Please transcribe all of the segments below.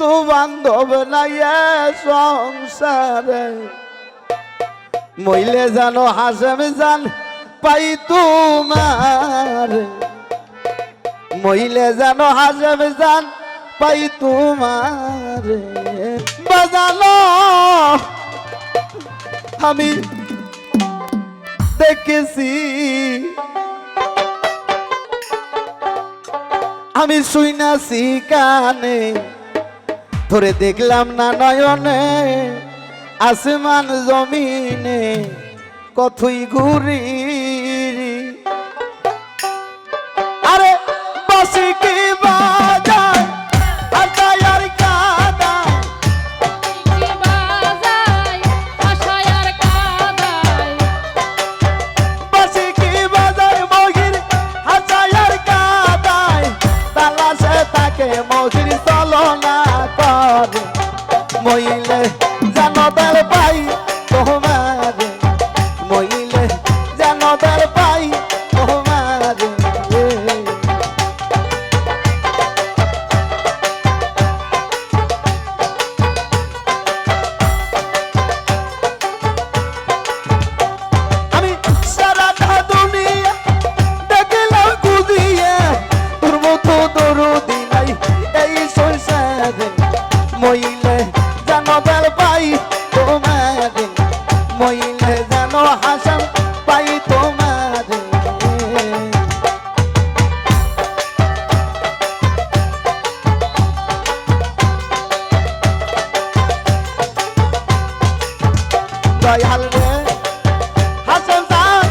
বন্ধু বান্ধব নাই সংসারে মইলে জানো হাসেম জান পাই তোমার মইলে জানো হাসেম জান পাই তোমার বাজানো আমি দেখেছি আমি শুইনাছি কানে ধরে দেখলাম না নয়নে আসমান জমিনে কতই ঘুরি আরে বাসি কি বাজায় আশায় আর কাদায় কি বাজায় আশায় আর কাদায় বাসি কি বাজায় মগির আশায় আর কাদায় তালাশে তাকে মগির চলনা করে মইলে জানো বেল পাই তোমারে মইলে জানো বেল পাই তোমারে আমি সারাটা দুনিয়া দেখলাম খুঁজিয়ে তোর মতো দরদি নাই এই সংসারে মইলে জানো বেল পাই তোমারে মইলে জানো হাসান পাই তোমারে দয়াল রে হাসান জান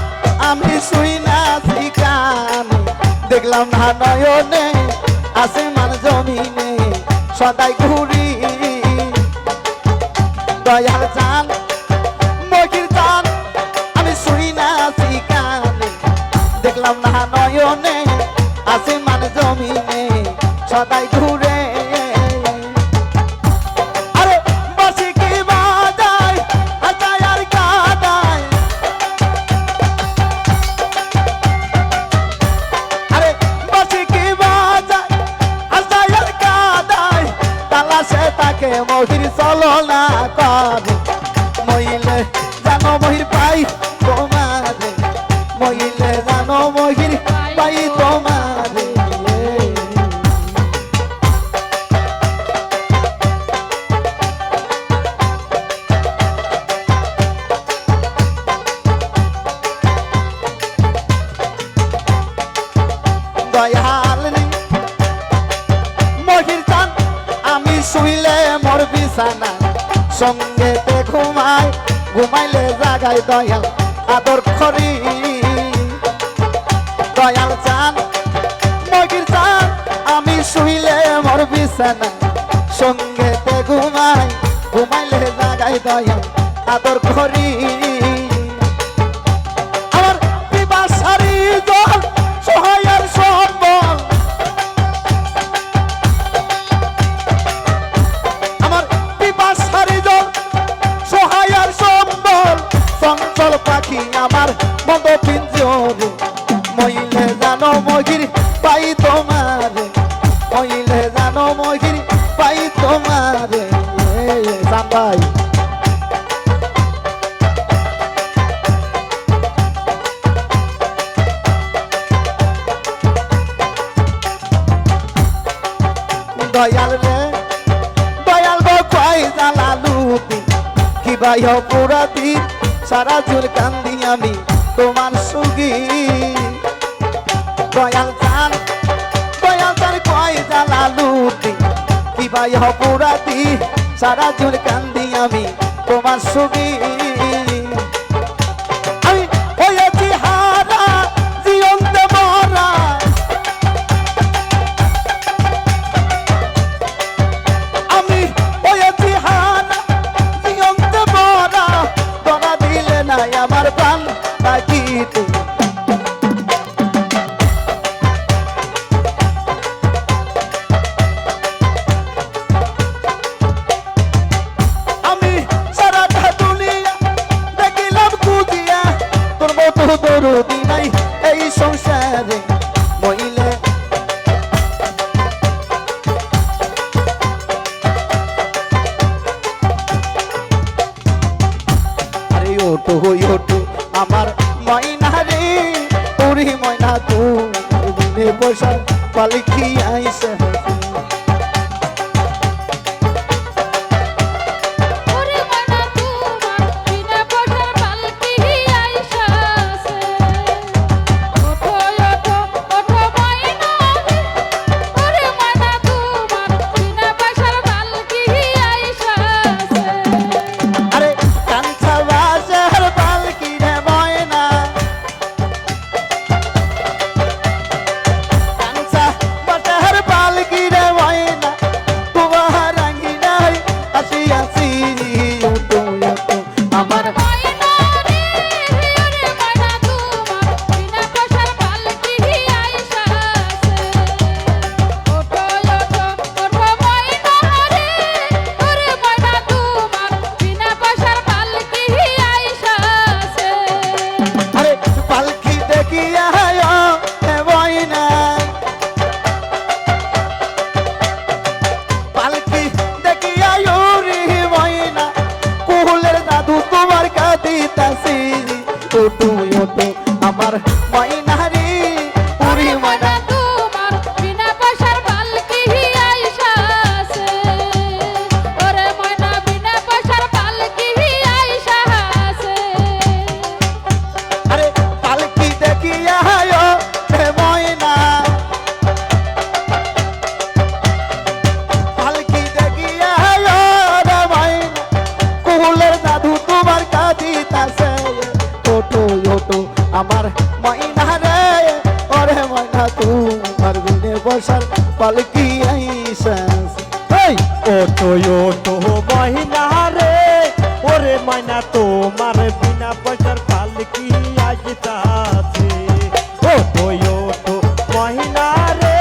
আমি শুই না কানে দেখলাম না নয়নে আসমান জমিনে সদাই ঘুরি দয়াল জান মগির জান আমি শুই না কানে দেখলাম না নয়নে আসমান জমিনে সদাই ঘুরে আরে বাসি কি বাজায় আশায় আর কাদায় আরে বাসি কি বাজায় আশায় আর কাদায় তালাশে তাকে মহির চলনা করে মইলে জানো মহির পাই তোমারে মইলে জানো মহির পাই তোমারে দয়াল রে মহির চান আমি শুইলে মোর বিছানা সঙ্গেতে ঘুমায় ঘুমাইলে জাগায় দয়াল আদর করি দয়াল চান মহির চান আমি শুইলে মোর বিছানা সঙ্গেতে ঘুমায় ঘুমাইলে জাগায় দয়াল আদর করি আমার পিপাসারি জল সহায়ের সম্বল আমার পিপাসারি জল সহায়ের সম্বল চঞ্চল পাখি আমার মদ পিঞ্জরে মইলে জানো মগির পাই তোমারে মইলে জানো মগির পাই তোমারে জানবাই দয়াল রে দয়াল গো কয় জালালুদ্দিন কি ভাই অপরাধী সারা জুর কান্দি আমি তোমার সুগি দয়াল চান কয় জালালুদ্দিন কি ভাই অপরাধী সারা জুর কান্দি আমি তোমার সুগি আমি হয়েছি হারা জীবন্ত মরা আমি হয়েছি হারা জীবন্ত মরা ধরা দিলে নাই আমার প্রাণ থাকিতে আমি সারাটা দুনিয়া ওটো ওটো আমার ময়না রে ওরে ময়না তোমার বিনে বসার পালকি আইসা ওরে ময়না তোমার বিনা বসার পালকি আইসাছে ওঠো ওঠো ওঠো ময়না রে ওরে ময়না তোমার বিনা বসার পালকি আইসাছে আরে কাঞ্চা বাজার পালকি রে ময়না কাঞ্চা বাজার পালকি রে ময়না তোমার আঙ্গিনায় আসি আসি ওটো ওটো আমার ময়না রে ওরে ময়না তোমার বিনা বসার পালকি আইসাছে ওঠো ওঠো ওঠো ময়না রে ওরে ময়না তোমার বিনা বসার পালকি আইসাছে আরে পালকি দেখিয়া হে ময়না পালকি দেখিয়া রে ময়না কুহুলের দাদু তোমার কাঁদিতাছি ওটো ওটো আমার ময়না রে ওরে ময়না তোমার বিনা বসার পালকি আইসাছে ওরে ময়না বিনা বসার পালকি আইসাছে আরে পালকি দেখিয়া হে ময়না পালকি দেখিয়া রে ময়না কুহুলের দাদু তোমার কাঁদিতাছে ওটো ওটো আমার ময়না রে ওরে ময়না তোমার বিনে বসার পালকি আইসাছে এই ওটো ওটো মহিনা রে ওরে ময়না তোমার বিনা পয়সার পালকি আসিতাছে ওটো ওটো মহিনা রে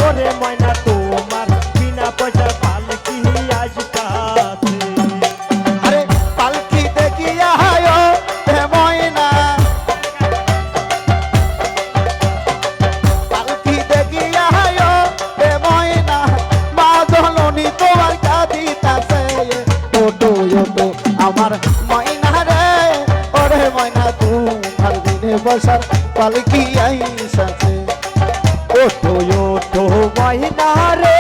ওরে ময়না তোমার বিনা পয়সার পালকি আসিতাছে আরে পালকি দেখিয়া হে ময়না পালকি দেখিয়া হে ময়না মা জননী তোমার কাঁদিতাছে ওটো ওটো আমার ময়না রে ওরে ময়না তোমার বিনে বসার পালকি আইসাছে ওটো ওটো মহিনা রে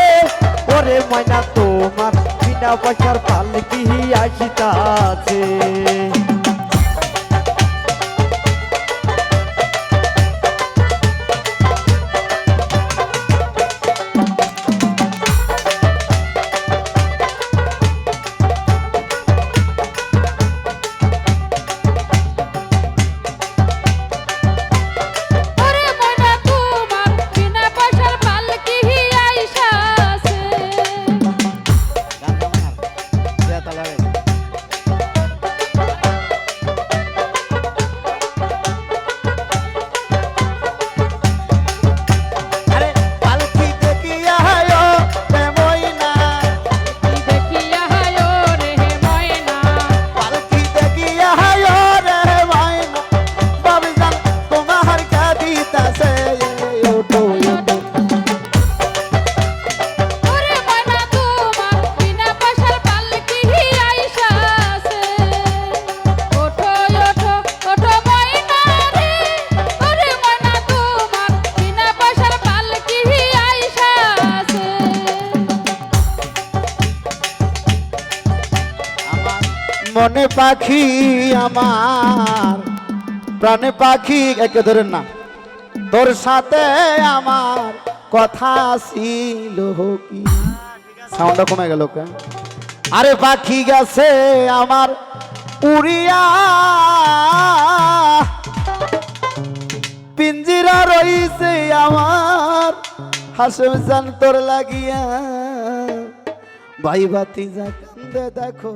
ওরে ময়না তোমার বিনা পয়সার পালকি আসিতাছে ওরে ময়না তোমার বিনা বসার পালকি আইসাছে আরে পালকি দেখিয়া হে ময়না দেখিয়া হায়ো রে ময়না পালকি দেখিয়া রে ময়না বাবজান তোমার কাঁদিতাছে ওটো ওটো ওরে ময়না তোমার বিনা বসার পালকি আইসাছে ওঠো ওঠো ওঠো ময়না রে ওরে ময়না তোমার বিনা বসার পালকি আইসাছে মনে পাখি আমার প্রাণে পাখি একে ধরেন না তোর সাথে আমার কথা ছিল কি সাউন্ডটা কমে গেল কে আরে পাখি গেছে আমার উড়িয়া পিঞ্জিরা রইছে আমার হাসে জান তোর লাগিয়া ভাই বাতি যা কান্দে দেখো